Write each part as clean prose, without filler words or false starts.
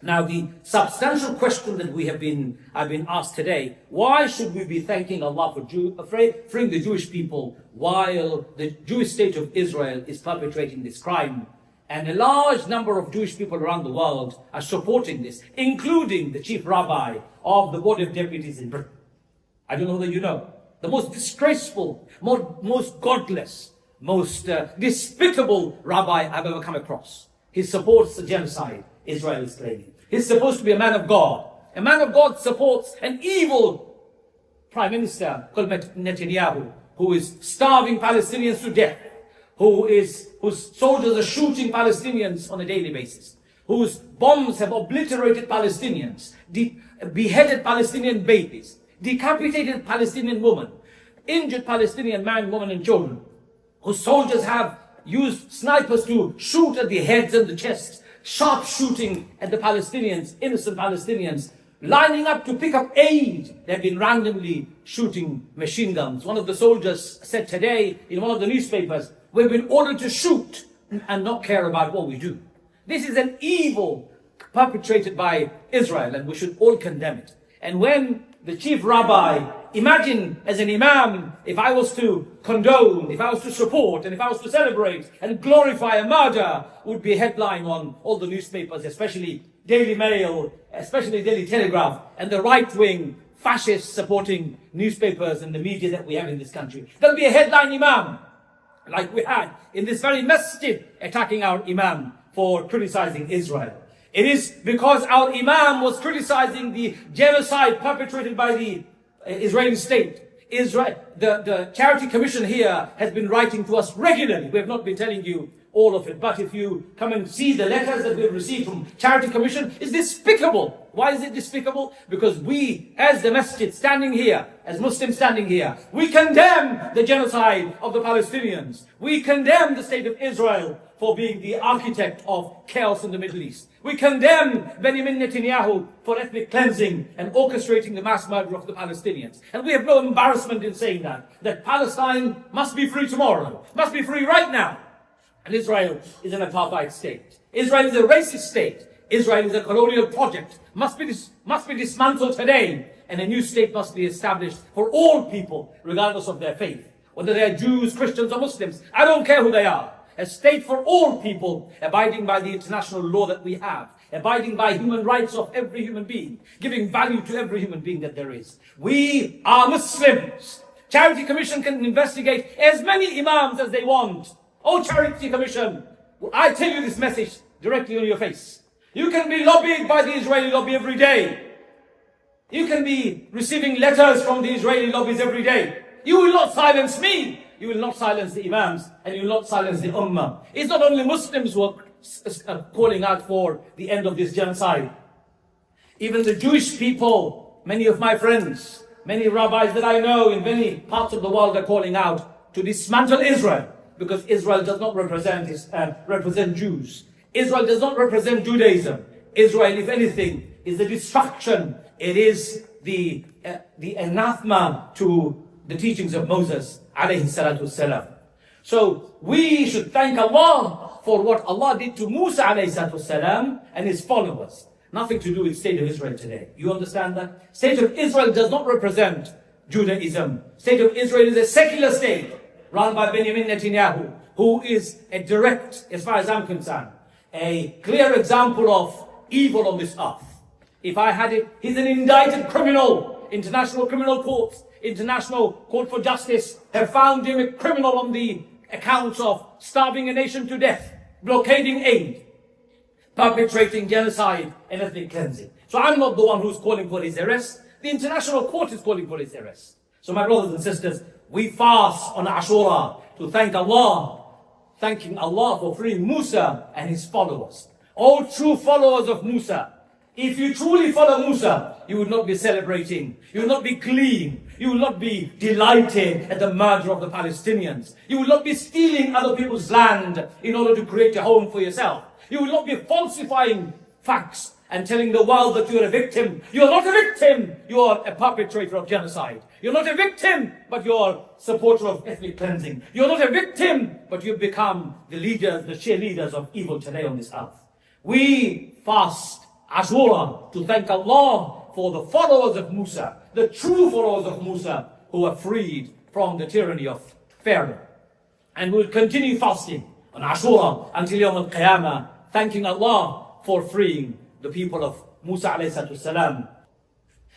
Now, the substantial question that I've been asked today: why should we be thanking Allah for freeing the Jewish people while the Jewish state of Israel is perpetrating this crime? And a large number of Jewish people around the world are supporting this, including the chief rabbi of the Board of Deputies in Britain. I don't know whether you know. The most disgraceful, most godless, most despicable rabbi I've ever come across. He supports the genocide Israel is claiming. He's supposed to be a man of God. A man of God supports an evil prime minister called Netanyahu, who is starving Palestinians to death, whose soldiers are shooting Palestinians on a daily basis, whose bombs have obliterated Palestinians, beheaded Palestinian babies, decapitated Palestinian women, injured Palestinian man, woman and children, whose soldiers have used snipers to shoot at the heads and the chests, sharp shooting at the Palestinians, innocent Palestinians, lining up to pick up aid. They've been randomly shooting machine guns. One of the soldiers said today in one of the newspapers, we've been ordered to shoot and not care about what we do. This is an evil perpetrated by Israel, and we should all condemn it. And when the chief rabbi, imagine as an imam, if I was to condone, if I was to support, and if I was to celebrate and glorify a murder, would be a headline on all the newspapers, especially Daily Mail, especially Daily Telegraph, and the right-wing fascist supporting newspapers and the media that we have in this country. There'll be a headline imam, like we had in this very masjid, attacking our imam for criticizing Israel. It is because our imam was criticizing the genocide perpetrated by the Israeli state. The Charity Commission here has been writing to us regularly. We have not been telling you all of it, but if you come and see the letters that we've received from Charity Commission, it's despicable. Why is it despicable? Because we, as the masjid standing here, as Muslims standing here, we condemn the genocide of the Palestinians. We condemn the state of Israel for being the architect of chaos in the Middle East. We condemn Benjamin Netanyahu for ethnic cleansing and orchestrating the mass murder of the Palestinians. And we have no embarrassment in saying that Palestine must be free tomorrow, must be free right now. And Israel is an apartheid state. Israel is a racist state. Israel is a colonial project, must be dismantled today. And a new state must be established for all people, regardless of their faith. Whether they are Jews, Christians or Muslims, I don't care who they are. A state for all people, abiding by the international law that we have, abiding by human rights of every human being, giving value to every human being that there is. We are Muslims. Charity Commission can investigate as many imams as they want. Oh, Charity Commission, I tell you this message directly on your face. You can be lobbied by the Israeli lobby every day. You can be receiving letters from the Israeli lobbies every day. You will not silence me. You will not silence the imams, and you will not silence the ummah. It's not only Muslims who are calling out for the end of this genocide. Even the Jewish people, many of my friends, many rabbis that I know in many parts of the world are calling out to dismantle Israel, because Israel does not represent Jews. Israel does not represent Judaism. Israel, if anything, is the destruction. It is the anathema to the teachings of Moses, alayhi salatu wassalam. So we should thank Allah for what Allah did to Musa, alayhi salatu wassalam, and his followers. Nothing to do with state of Israel today. You understand that? State of Israel does not represent Judaism. State of Israel is a secular state run by Benjamin Netanyahu, who is a direct, as far as I'm concerned, a clear example of evil on this earth. If I had it, he's an indicted criminal. International criminal courts, International Court for Justice have found him a criminal on the accounts of starving a nation to death, blockading aid, perpetrating genocide and ethnic cleansing. So I'm not the one who's calling for his arrest. The International Court is calling for his arrest. So my brothers and sisters, we fast on Ashura to thank Allah, thanking Allah for freeing Musa and his followers. All true followers of Musa, if you truly follow Musa, you will not be celebrating, you will not be clean, you will not be delighted at the murder of the Palestinians. You will not be stealing other people's land in order to create a home for yourself. You will not be falsifying facts and telling the world that you're a victim. You're not a victim, you're a perpetrator of genocide. You're not a victim, but you're a supporter of ethnic cleansing. You're not a victim, but you've become the leaders, the cheerleaders of evil today on this earth. We fast Ashura, to thank Allah for the followers of Musa, the true followers of Musa, who were freed from the tyranny of Pharaoh. And we'll continue fasting on Ashura until Yawm al-Qiyamah, thanking Allah for freeing the people of Musa alayhi salam.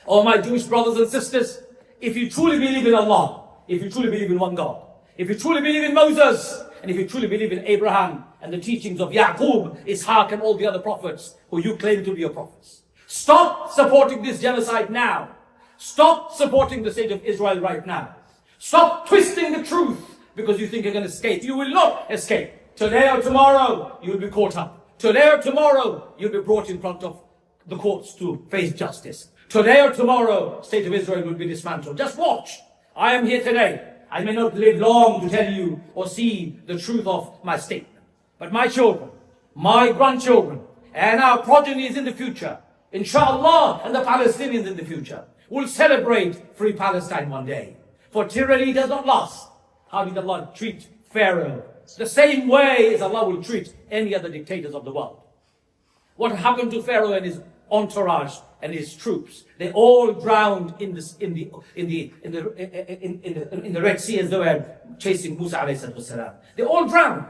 Oh my Jewish brothers and sisters, if you truly believe in Allah, if you truly believe in one God, if you truly believe in Moses, and if you truly believe in Abraham and the teachings of Yaqub, Ishaq and all the other prophets who you claim to be your prophets, stop supporting this genocide now. Stop supporting the state of Israel right now. Stop twisting the truth because you think you're going to escape. You will not escape. Today or tomorrow, you'll be caught up. Today or tomorrow, you'll be brought in front of the courts to face justice. Today or tomorrow, state of Israel will be dismantled. Just watch. I am here today. I may not live long to tell you or see the truth of my statement. But my children, my grandchildren, and our progenies in the future, inshallah, and the Palestinians in the future, will celebrate free Palestine one day. For tyranny does not last. How did Allah treat Pharaoh? The same way as Allah will treat any other dictators of the world. What happened to Pharaoh and his entourage and his troops? They all drowned in the Red Sea as they were chasing Musa alayhi salam. They all drowned.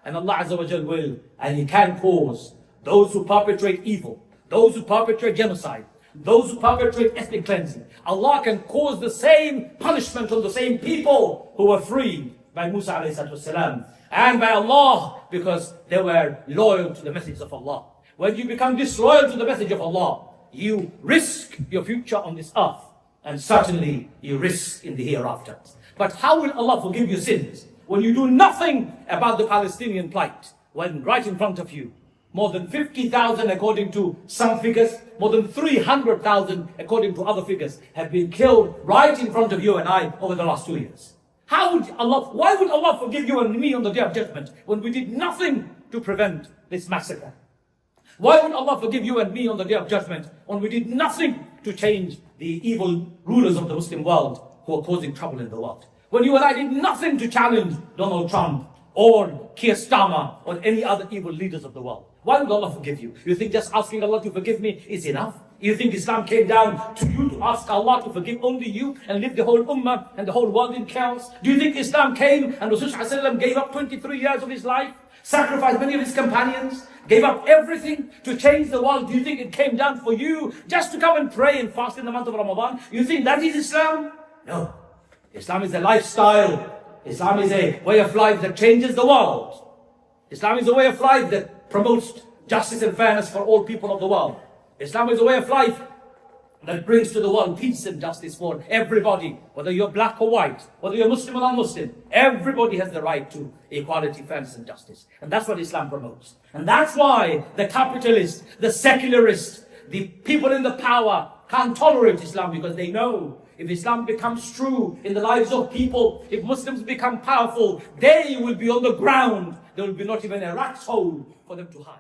And Allah Azza wa Jal will, and He can cause those who perpetrate evil, those who perpetrate genocide, those who perpetrate ethnic cleansing. Allah can cause the same punishment on the same people who were freed by Musa alayhi salam and by Allah because they were loyal to the message of Allah. When you become disloyal to the message of Allah, you risk your future on this earth, and certainly you risk in the hereafter. But how will Allah forgive your sins when you do nothing about the Palestinian plight, when right in front of you, more than 50,000 according to some figures, more than 300,000 according to other figures, have been killed right in front of you and I over the last 2 years? Why would Allah forgive you and me on the Day of Judgment when we did nothing to prevent this massacre? Why would Allah forgive you and me on the Day of Judgment when we did nothing to change the evil rulers of the Muslim world who are causing trouble in the world? When you and I did nothing to challenge Donald Trump or Keir Starmer or any other evil leaders of the world? Why would Allah forgive you? You think just asking Allah to forgive me is enough? You think Islam came down to you to ask Allah to forgive only you and leave the whole ummah and the whole world in chaos? Do you think Islam came and Rasulullah gave up 23 years of his life, sacrificed many of his companions, gave up everything to change the world? Do you think it came down for you just to come and pray and fast in the month of Ramadan? You think that is Islam? No. Islam is a lifestyle. Islam is a way of life that changes the world. Islam is a way of life that promotes justice and fairness for all people of the world. Islam is a way of life that brings to the world peace and justice for everybody, whether you're black or white, whether you're Muslim or non-Muslim. Everybody has the right to equality, fairness and justice. And that's what Islam promotes. And that's why the capitalists, the secularists, the people in the power can't tolerate Islam, because they know if Islam becomes true in the lives of people, if Muslims become powerful, they will be on the ground. There will be not even a rat's hole for them to hide.